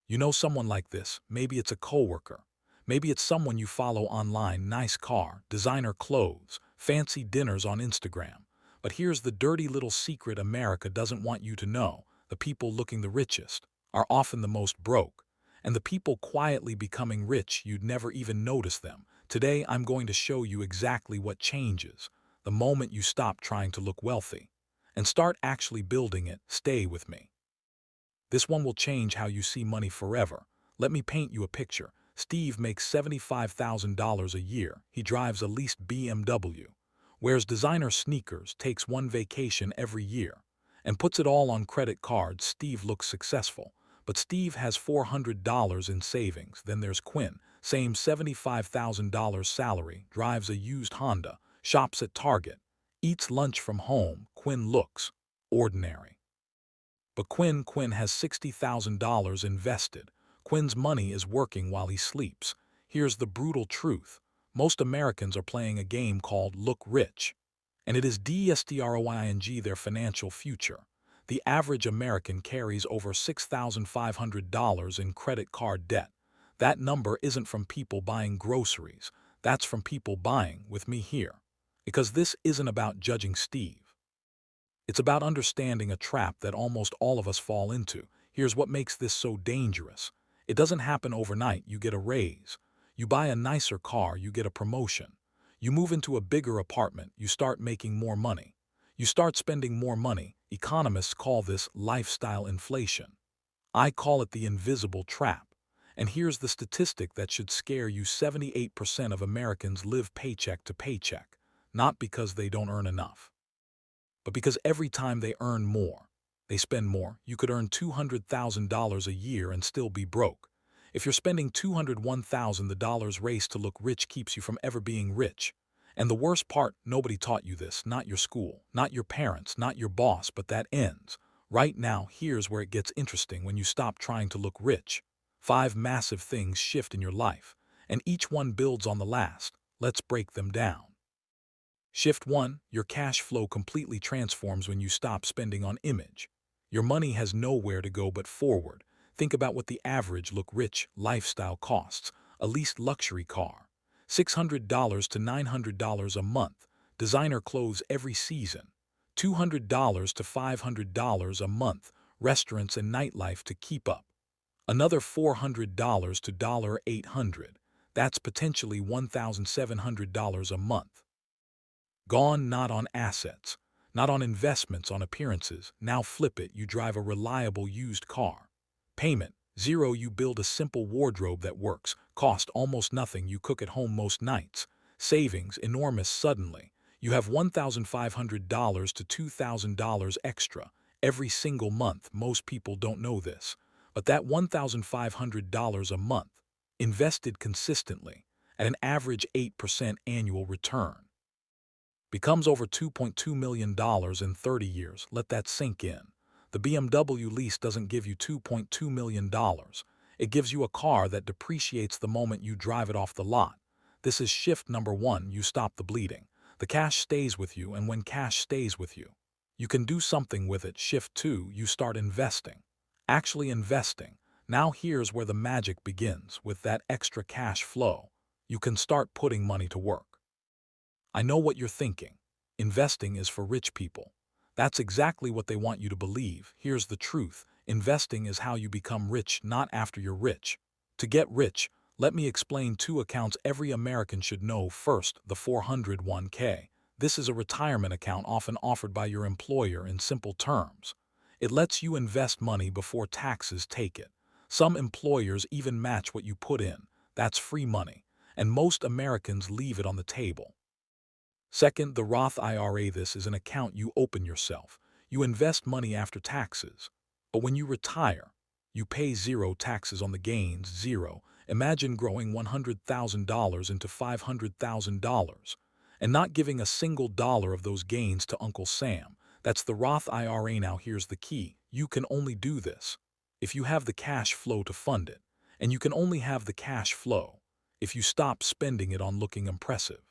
You know someone like this. Maybe it's a coworker. Maybe it's someone you follow online, nice car, designer clothes, fancy dinners on Instagram. But here's the dirty little secret America doesn't want you to know. The people looking the richest are often the most broke. And the people quietly becoming rich, you'd never even notice them. Today, I'm going to show you exactly what changes the moment you stop trying to look wealthy and start actually building it. Stay with me. This one will change how you see money forever. Let me paint you a picture. Steve makes $75,000 a year. He drives a leased BMW, wears designer sneakers, takes one vacation every year, and puts it all on credit cards. Steve looks successful. But Steve has $400 in savings. Then there's Quinn, same $75,000 salary, drives a used Honda, shops at Target, eats lunch from home. Quinn looks ordinary. But Quinn has $60,000 invested. Quinn's money is working while he sleeps. Here's the brutal truth. Most Americans are playing a game called Look Rich, and it is destroying their financial future. The average American carries over $6,500 in credit card debt. That number isn't from people buying groceries. That's from people buying with me here. Because this isn't about judging Steve. It's about understanding a trap that almost all of us fall into. Here's what makes this so dangerous. It doesn't happen overnight. You get a raise. You buy a nicer car, you get a promotion. You move into a bigger apartment, you start making more money. You start spending more money. Economists call this lifestyle inflation. I call it the invisible trap. And here's the statistic that should scare you. 78% of Americans live paycheck to paycheck, not because they don't earn enough, but because every time they earn more, they spend more. You could earn $200,000 a year and still be broke. If you're spending $201,000, the dollar's race to look rich keeps you from ever being rich. And the worst part, nobody taught you this, not your school, not your parents, not your boss, but that ends. Right now, here's where it gets interesting when you stop trying to look rich. 5 massive things shift in your life, and each one builds on the last. Let's break them down. Shift 1, your cash flow completely transforms when you stop spending on image. Your money has nowhere to go but forward. Think about what the average look rich lifestyle costs. A leased luxury car, $600 to $900 a month. Designer clothes every season, $200 to $500 a month. Restaurants and nightlife to keep up, another $400 to $800. That's potentially $1,700 a month. Gone. Not on assets, not on investments, on appearances. Now flip it. You drive a reliable used car. Payment, 0. You build a simple wardrobe that works. Cost, almost nothing. You cook at home most nights. Savings, enormous. Suddenly, you have $1,500 to $2,000 extra every single month. Most people don't know this, but that $1,500 a month, invested consistently at an average 8% annual return, becomes over $2.2 million in 30 years. Let that sink in. The BMW lease doesn't give you $2.2 million. It gives you a car that depreciates the moment you drive it off the lot. This is shift number 1. You stop the bleeding. The cash stays with you, and when cash stays with you, you can do something with it. Shift 2. You start investing. Actually investing. Now here's where the magic begins. With that extra cash flow, you can start putting money to work. I know what you're thinking. Investing is for rich people. That's exactly what they want you to believe. Here's the truth. Investing is how you become rich, not after you're rich. To get rich, let me explain 2 accounts every American should know. First, the 401k. This is a retirement account often offered by your employer. In simple terms, it lets you invest money before taxes take it. Some employers even match what you put in. That's free money, and most Americans leave it on the table. Second, the Roth IRA. This is an account you open yourself. You invest money after taxes. But when you retire, you pay 0 taxes on the gains. 0. Imagine growing $100,000 into $500,000 and not giving a single dollar of those gains to Uncle Sam. That's the Roth IRA. Now here's the key. You can only do this if you have the cash flow to fund it. And you can only have the cash flow if you stop spending it on looking impressive.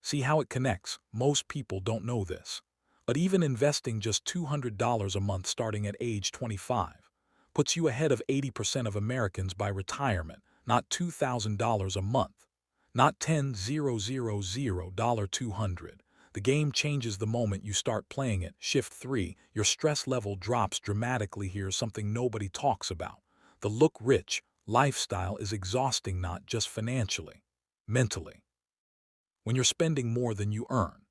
See how it connects? Most people don't know this. But even investing just $200 a month starting at age 25, puts you ahead of 80% of Americans by retirement, not $2,000 a month, not $10,000, 200. The game changes the moment you start playing it. Shift 3, your stress level drops dramatically. Here's something nobody talks about. The look rich lifestyle is exhausting, not just financially, mentally. When you're spending more than you earn,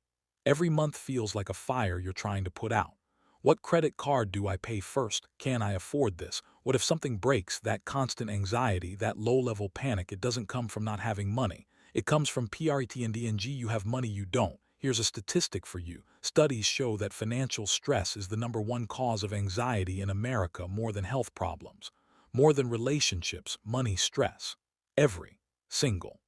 every month feels like a fire you're trying to put out. What credit card do I pay first? Can I afford this? What if something breaks? That constant anxiety, that low-level panic, it doesn't come from not having money. It comes from pretending you have money you don't. Here's a statistic for you. Studies show that financial stress is the #1 cause of anxiety in America, more than health problems, more than relationships, money stress. Every single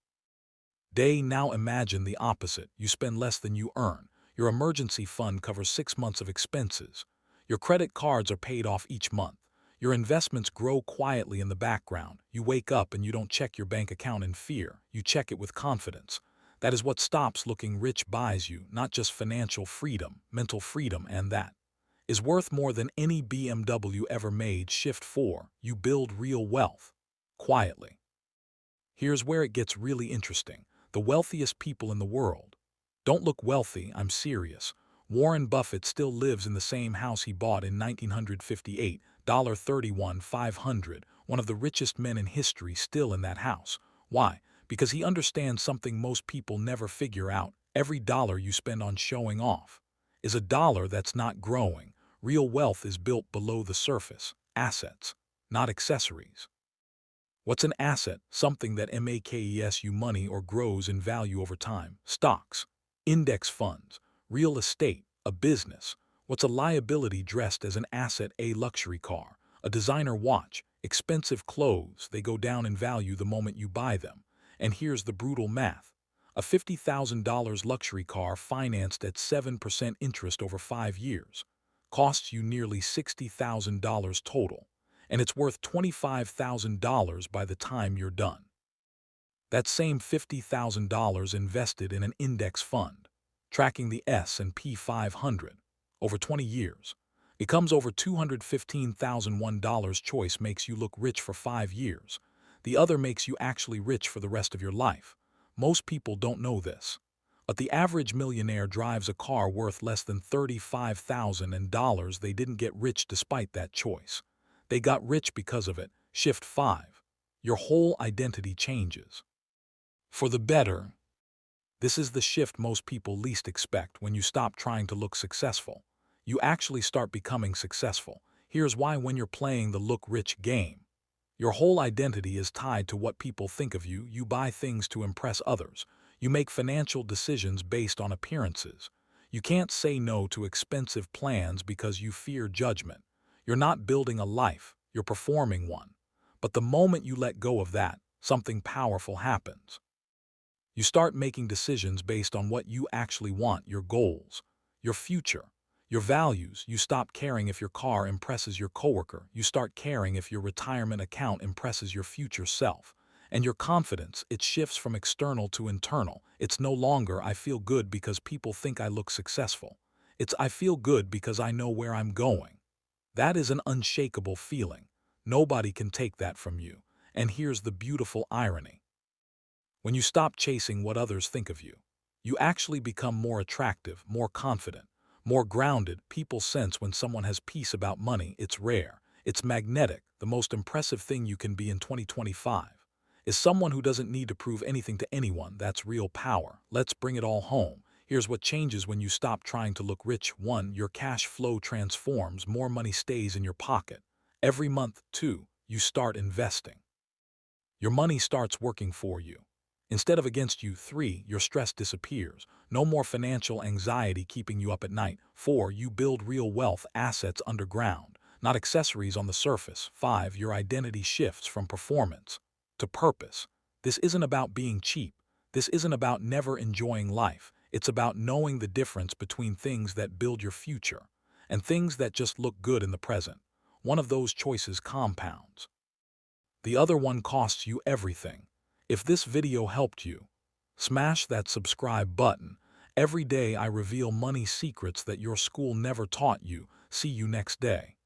day. Now imagine the opposite. You spend less than you earn. Your emergency fund covers 6 months of expenses. Your credit cards are paid off each month. Your investments grow quietly in the background. You wake up and you don't check your bank account in fear. You check it with confidence. That is what stops looking rich buys you, not just financial freedom, mental freedom, and that is worth more than any BMW ever made. Shift 4, you build real wealth quietly. Here's where it gets really interesting. The wealthiest people in the world don't look wealthy, I'm serious. Warren Buffett still lives in the same house he bought in 1958, $31,500, one of the richest men in history still in that house. Why? Because he understands something most people never figure out. Every dollar you spend on showing off is a dollar that's not growing. Real wealth is built below the surface. Assets, not accessories. What's an asset? Something that makes you money or grows in value over time. Stocks, index funds, real estate, a business. What's a liability dressed as an asset? A luxury car, a designer watch, expensive clothes. They go down in value the moment you buy them. And here's the brutal math. A $50,000 luxury car financed at 7% interest over 5 years costs you nearly $60,000 total, and it's worth $25,000 by the time you're done. That same $50,000 invested in an index fund, tracking the S&P 500, over 20 years, becomes over $215,001. Choice makes you look rich for 5 years. The other makes you actually rich for the rest of your life. Most people don't know this, but the average millionaire drives a car worth less than $35,000. They didn't get rich despite that choice. They got rich because of it. Shift 5. Your whole identity changes for the better. This is the shift most people least expect. When you stop trying to look successful, you actually start becoming successful. Here's why. When you're playing the look rich game, your whole identity is tied to what people think of you. You buy things to impress others. You make financial decisions based on appearances. You can't say no to expensive plans because you fear judgment. You're not building a life, you're performing one. But the moment you let go of that, something powerful happens. You start making decisions based on what you actually want, your goals, your future, your values. You stop caring if your car impresses your coworker. You start caring if your retirement account impresses your future self. And your confidence, it shifts from external to internal. It's no longer I feel good because people think I look successful. It's I feel good because I know where I'm going. That is an unshakable feeling. Nobody can take that from you. And here's the beautiful irony. When you stop chasing what others think of you, you actually become more attractive, more confident, more grounded. People sense when someone has peace about money. It's rare. It's magnetic. The most impressive thing you can be in 2025 is someone who doesn't need to prove anything to anyone. That's real power. Let's bring it all home. Here's what changes when you stop trying to look rich. 1. Your cash flow transforms. More money stays in your pocket every month. 2. You start investing. Your money starts working for you instead of against you. 3. Your stress disappears. No more financial anxiety keeping you up at night. 4. You build real wealth, assets underground, not accessories on the surface. 5. Your identity shifts from performance to purpose. This isn't about being cheap. This isn't about never enjoying life. It's about knowing the difference between things that build your future and things that just look good in the present. One of those choices compounds. The other one costs you everything. If this video helped you, smash that subscribe button. Every day I reveal money secrets that your school never taught you. See you next day.